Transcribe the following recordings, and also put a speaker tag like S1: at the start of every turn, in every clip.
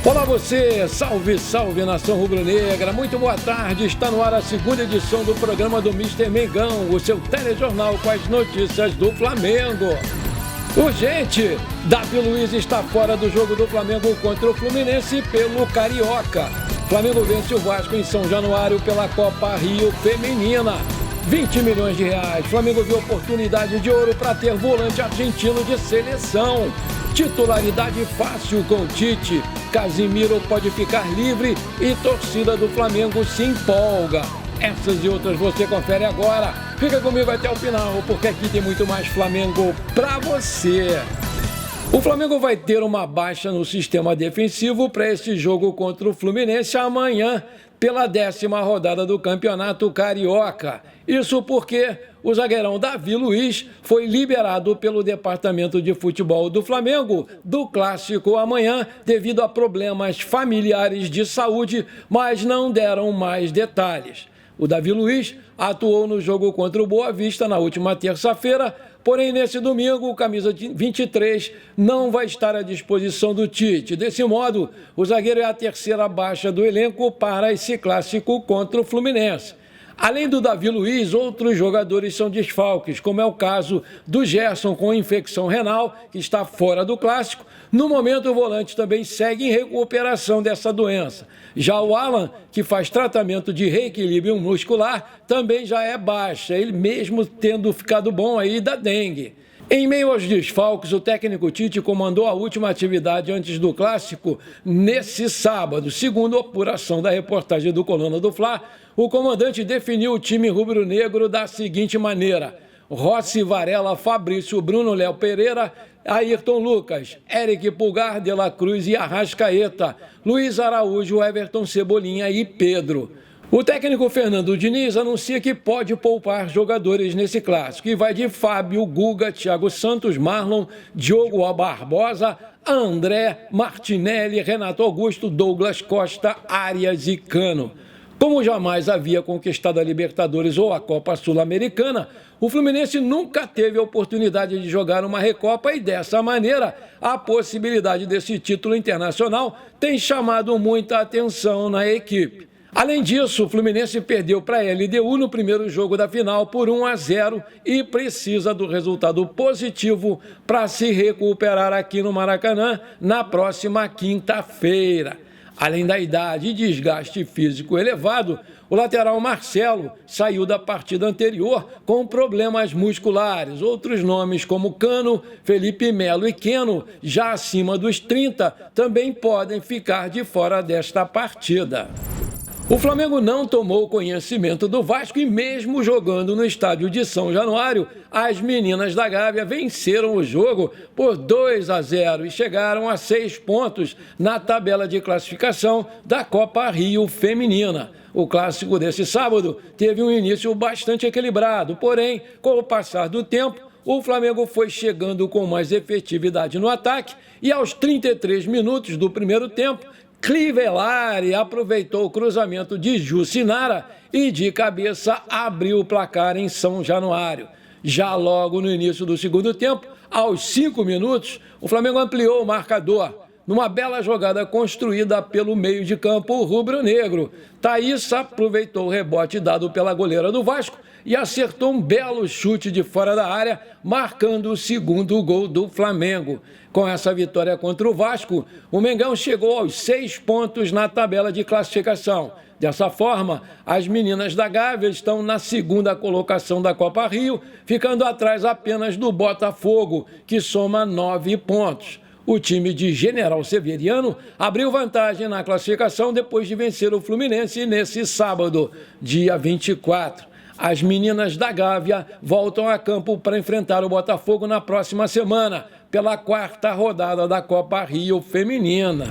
S1: Olá você, salve, salve nação rubro-negra, muito boa tarde, está no ar a segunda edição do programa do Mister Mengão, o seu telejornal com as notícias do Flamengo. Urgente, Davi Luiz está fora do jogo do Flamengo contra o Fluminense pelo Carioca. Flamengo vence o Vasco em São Januário pela Copa Rio Feminina. 20 milhões de reais, Flamengo viu oportunidade de ouro para ter volante argentino de seleção. Titularidade fácil com o Tite. Casimiro pode ficar livre e torcida do Flamengo se empolga. Essas e outras você confere agora. Fica comigo até o final, porque aqui tem muito mais Flamengo pra você. O Flamengo vai ter uma baixa no sistema defensivo para esse jogo contra o Fluminense amanhã, pela 10ª rodada do Campeonato Carioca. Isso porque o zagueirão Davi Luiz foi liberado pelo Departamento de Futebol do Flamengo do Clássico amanhã devido a problemas familiares de saúde, mas não deram mais detalhes. O Davi Luiz atuou no jogo contra o Boa Vista na última terça-feira, porém nesse domingo o camisa 23 não vai estar à disposição do Tite. Desse modo, o zagueiro é a terceira baixa do elenco para esse clássico contra o Fluminense. Além do Davi Luiz, outros jogadores são desfalques, como é o caso do Gerson com infecção renal, que está fora do clássico. No momento, o volante também segue em recuperação dessa doença. Já o Alan, que faz tratamento de reequilíbrio muscular, também já é baixa, ele mesmo tendo ficado bom aí da dengue. Em meio aos desfalques, o técnico Tite comandou a última atividade antes do clássico nesse sábado. Segundo a apuração da reportagem do Coluna do Fla, o comandante definiu o time rubro-negro da seguinte maneira: Rossi, Varela, Fabrício, Bruno, Léo Pereira, Ayrton Lucas, Eric Pulgar, De La Cruz e Arrascaeta, Luiz Araújo, Everton Cebolinha e Pedro. O técnico Fernando Diniz anuncia que pode poupar jogadores nesse clássico e vai de Fábio, Guga, Thiago Santos, Marlon, Diogo Barbosa, André, Martinelli, Renato Augusto, Douglas Costa, Arias e Cano. Como jamais havia conquistado a Libertadores ou a Copa Sul-Americana, o Fluminense nunca teve a oportunidade de jogar uma Recopa e, dessa maneira, a possibilidade desse título internacional tem chamado muita atenção na equipe. Além disso, o Fluminense perdeu para a LDU no primeiro jogo da final por 1-0 e precisa do resultado positivo para se recuperar aqui no Maracanã na próxima quinta-feira. Além da idade e desgaste físico elevado, o lateral Marcelo saiu da partida anterior com problemas musculares. Outros nomes como Cano, Felipe Melo e Keno, já acima dos 30, também podem ficar de fora desta partida. O Flamengo não tomou conhecimento do Vasco e mesmo jogando no estádio de São Januário, as meninas da Gávea venceram o jogo por 2-0 e chegaram a 6 pontos na tabela de classificação da Copa Rio Feminina. O clássico desse sábado teve um início bastante equilibrado, porém, com o passar do tempo, o Flamengo foi chegando com mais efetividade no ataque e aos 33 minutos do primeiro tempo, Clivelari aproveitou o cruzamento de Jucinara e de cabeça abriu o placar em São Januário. Já logo no início do segundo tempo, aos 5 minutos, o Flamengo ampliou o marcador. Numa bela jogada construída pelo meio de campo rubro-negro, Thaís aproveitou o rebote dado pela goleira do Vasco e acertou um belo chute de fora da área, marcando o segundo gol do Flamengo. Com essa vitória contra o Vasco, o Mengão chegou aos 6 pontos na tabela de classificação. Dessa forma, as meninas da Gávea estão na segunda colocação da Copa Rio, ficando atrás apenas do Botafogo, que soma 9 pontos. O time de General Severiano abriu vantagem na classificação depois de vencer o Fluminense nesse sábado, dia 24. As meninas da Gávea voltam a campo para enfrentar o Botafogo na próxima semana, pela 4ª rodada da Copa Rio Feminina.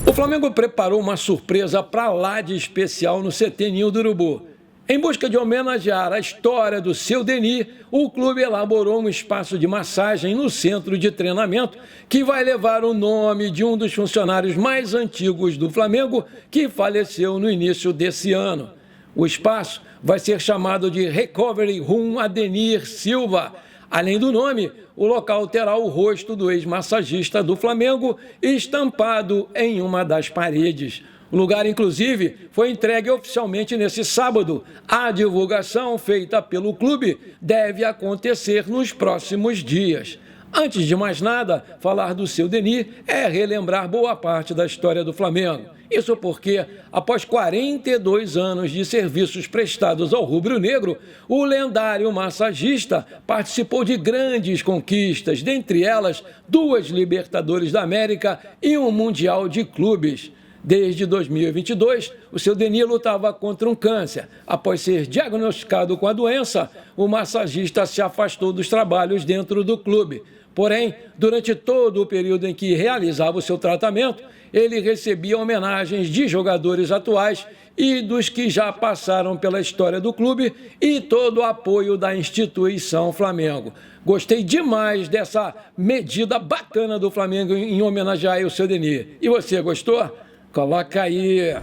S1: O Flamengo preparou uma surpresa para lá de especial no CT Ninho do Urubu. Em busca de homenagear a história do seu Denis, o clube elaborou um espaço de massagem no centro de treinamento que vai levar o nome de um dos funcionários mais antigos do Flamengo que faleceu no início desse ano. O espaço vai ser chamado de Recovery Room Adenir Silva. Além do nome, o local terá o rosto do ex-massagista do Flamengo estampado em uma das paredes. O lugar, inclusive, foi entregue oficialmente nesse sábado. A divulgação feita pelo clube deve acontecer nos próximos dias. Antes de mais nada, falar do seu Denis é relembrar boa parte da história do Flamengo. Isso porque, após 42 anos de serviços prestados ao rubro-negro, o lendário massagista participou de grandes conquistas, dentre elas 2 Libertadores da América e um Mundial de Clubes. Desde 2022, o seu Denis lutava contra um câncer. Após ser diagnosticado com a doença, o massagista se afastou dos trabalhos dentro do clube. Porém, durante todo o período em que realizava o seu tratamento, ele recebia homenagens de jogadores atuais e dos que já passaram pela história do clube e todo o apoio da instituição Flamengo. Gostei demais dessa medida bacana do Flamengo em homenagear o seu Denis. E você, gostou? Coloca aí.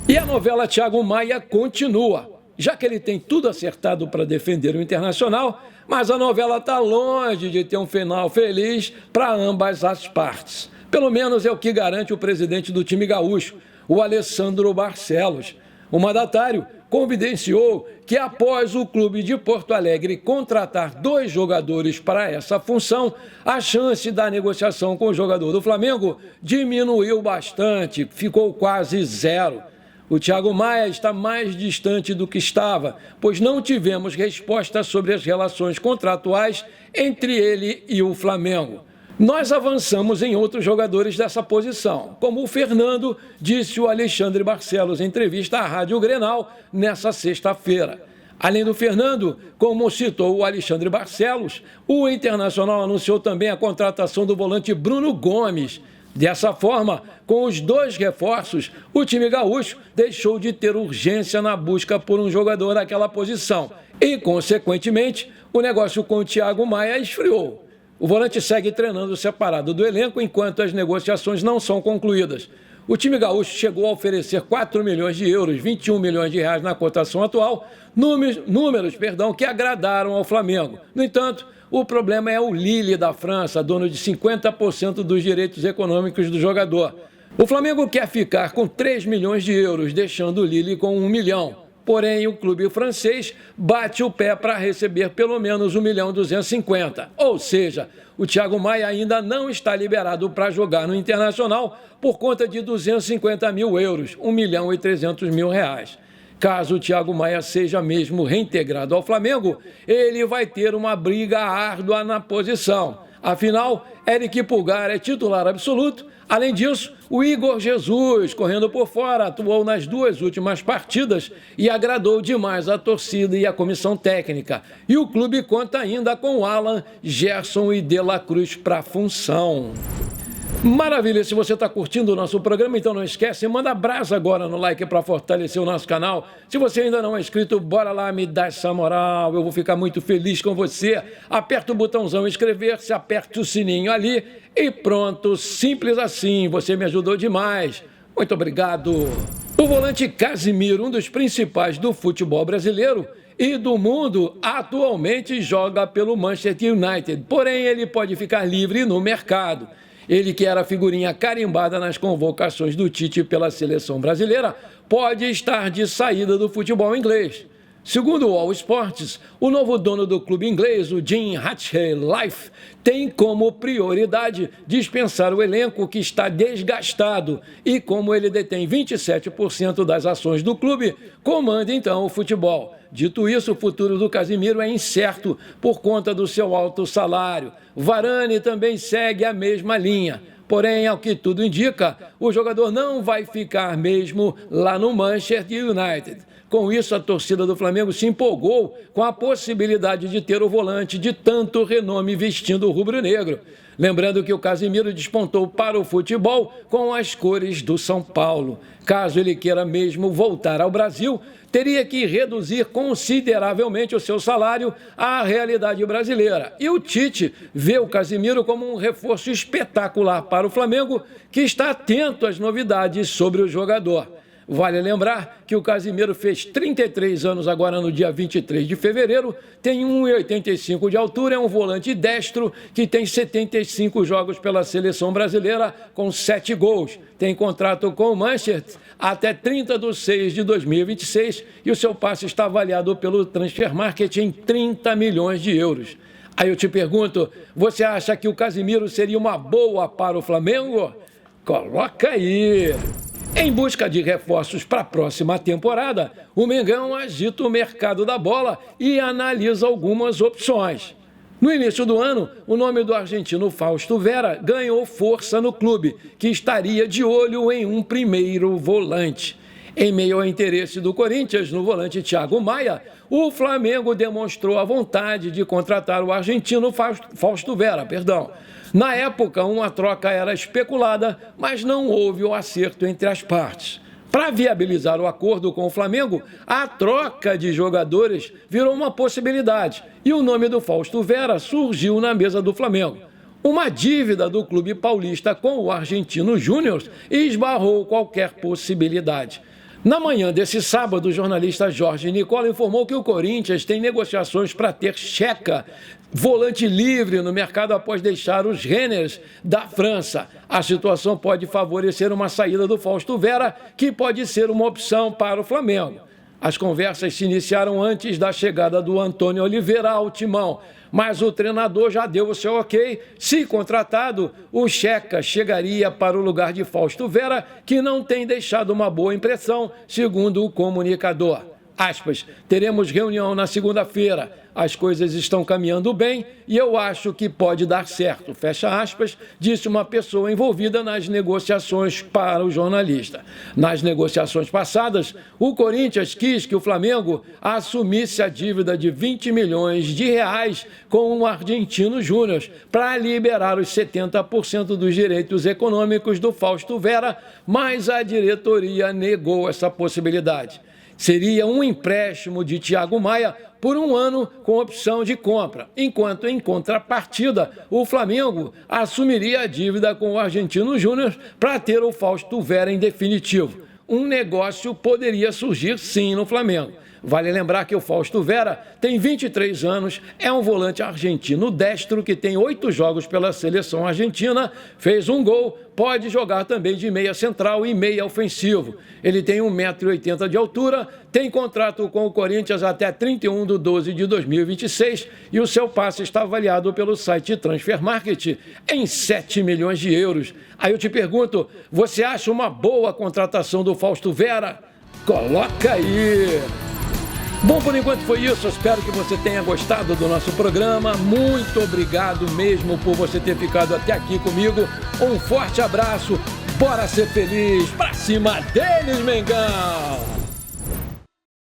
S1: E a novela Thiago Maia continua, já que ele tem tudo acertado para defender o Internacional, mas a novela está longe de ter um final feliz para ambas as partes. Pelo menos é o que garante o presidente do time gaúcho, o Alessandro Barcelos. O mandatário confidenciou que após o clube de Porto Alegre contratar 2 jogadores para essa função, a chance da negociação com o jogador do Flamengo diminuiu bastante, ficou quase 0. O Thiago Maia está mais distante do que estava, pois não tivemos resposta sobre as relações contratuais entre ele e o Flamengo. Nós avançamos em outros jogadores dessa posição, como o Fernando, disse o Alexandre Barcelos em entrevista à Rádio Grenal nessa sexta-feira. Além do Fernando, como citou o Alexandre Barcelos, o Internacional anunciou também a contratação do volante Bruno Gomes. Dessa forma, com os 2 reforços, o time gaúcho deixou de ter urgência na busca por um jogador naquela posição e, consequentemente, o negócio com o Thiago Maia esfriou. O volante segue treinando separado do elenco enquanto as negociações não são concluídas. O time gaúcho chegou a oferecer 4 milhões de euros, 21 milhões de reais na cotação atual, números que agradaram ao Flamengo. No entanto, o problema é o Lille da França, dono de 50% dos direitos econômicos do jogador. O Flamengo quer ficar com 3 milhões de euros, deixando o Lille com 1 milhão. Porém, o clube francês bate o pé para receber pelo menos 1.250.000. Ou seja, o Thiago Maia ainda não está liberado para jogar no Internacional por conta de 250 mil euros, 1.300.000 reais. Caso o Thiago Maia seja mesmo reintegrado ao Flamengo, ele vai ter uma briga árdua na posição. Afinal, Eric Pulgar é titular absoluto. Além disso, o Igor Jesus, correndo por fora, atuou nas 2 últimas partidas e agradou demais a torcida e a comissão técnica. E o clube conta ainda com Alan, Gerson e De La Cruz para a função. Maravilha, se você está curtindo o nosso programa, então não esquece, manda brasa agora no like para fortalecer o nosso canal. Se você ainda não é inscrito, bora lá, me dá essa moral, eu vou ficar muito feliz com você. Aperta o botãozão inscrever-se, aperta o sininho ali e pronto, simples assim, você me ajudou demais. Muito obrigado. O volante Casimiro, um dos principais do futebol brasileiro e do mundo, atualmente joga pelo Manchester United, porém ele pode ficar livre no mercado. Ele, que era figurinha carimbada nas convocações do Tite pela seleção brasileira, pode estar de saída do futebol inglês. Segundo o All Sports, o novo dono do clube inglês, o Jim Ratcliffe, tem como prioridade dispensar o elenco que está desgastado e, como ele detém 27% das ações do clube, comanda então o futebol. Dito isso, o futuro do Casimiro é incerto por conta do seu alto salário. Varane também segue a mesma linha. Porém, ao que tudo indica, o jogador não vai ficar mesmo lá no Manchester United. Com isso, a torcida do Flamengo se empolgou com a possibilidade de ter o volante de tanto renome vestindo o rubro-negro. Lembrando que o Casimiro despontou para o futebol com as cores do São Paulo. Caso ele queira mesmo voltar ao Brasil, teria que reduzir consideravelmente o seu salário à realidade brasileira. E o Tite vê o Casimiro como um reforço espetacular para o Flamengo, que está atento às novidades sobre o jogador. Vale lembrar que o Casimiro fez 33 anos agora no dia 23 de fevereiro, tem 1,85 de altura, é um volante destro que tem 75 jogos pela seleção brasileira com 7 gols. Tem contrato com o Manchester até 30/6/2026 e o seu passe está avaliado pelo Transfer Market em 30 milhões de euros. Aí eu te pergunto, você acha que o Casimiro seria uma boa para o Flamengo? Coloca aí! Em busca de reforços para a próxima temporada, o Mengão agita o mercado da bola e analisa algumas opções. No início do ano, o nome do argentino Fausto Vera ganhou força no clube, que estaria de olho em um primeiro volante. Em meio ao interesse do Corinthians no volante Thiago Maia, o Flamengo demonstrou a vontade de contratar o argentino Fausto Vera. Na época, uma troca era especulada, mas não houve o acerto entre as partes. Para viabilizar o acordo com o Flamengo, a troca de jogadores virou uma possibilidade e o nome do Fausto Vera surgiu na mesa do Flamengo. Uma dívida do clube paulista com o Argentino Júnior esbarrou qualquer possibilidade. Na manhã desse sábado, o jornalista Jorge Nicola informou que o Corinthians tem negociações para ter Checa, volante livre no mercado após deixar os Renners da França. A situação pode favorecer uma saída do Fausto Vera, que pode ser uma opção para o Flamengo. As conversas se iniciaram antes da chegada do Antônio Oliveira ao timão, mas o treinador já deu o seu ok. Se contratado, o Checa chegaria para o lugar de Fausto Vera, que não tem deixado uma boa impressão, segundo o comunicador. Aspas, teremos reunião na segunda-feira, as coisas estão caminhando bem e eu acho que pode dar certo, fecha aspas, disse uma pessoa envolvida nas negociações para o jornalista. Nas negociações passadas, o Corinthians quis que o Flamengo assumisse a dívida de 20 milhões de reais com o Argentino Júnior para liberar os 70% dos direitos econômicos do Fausto Vera, mas a diretoria negou essa possibilidade. Seria um empréstimo de Thiago Maia por 1 ano com opção de compra, enquanto, em contrapartida, o Flamengo assumiria a dívida com o Argentino Júnior para ter o Fausto Vera em definitivo. Um negócio poderia surgir, sim, no Flamengo. Vale lembrar que o Fausto Vera tem 23 anos, é um volante argentino destro que tem 8 jogos pela seleção argentina, fez 1 gol, pode jogar também de meia central e meia ofensivo. Ele tem 1,80 m de altura, tem contrato com o Corinthians até 31/12/2026 e o seu passe está avaliado pelo site Transfer Market em 7 milhões de euros. Aí eu te pergunto, você acha uma boa contratação do Fausto Vera? Coloca aí! Bom, por enquanto foi isso. Eu espero que você tenha gostado do nosso programa. Muito obrigado mesmo por você ter ficado até aqui comigo. Um forte abraço. Bora ser feliz. Pra cima deles, Mengão!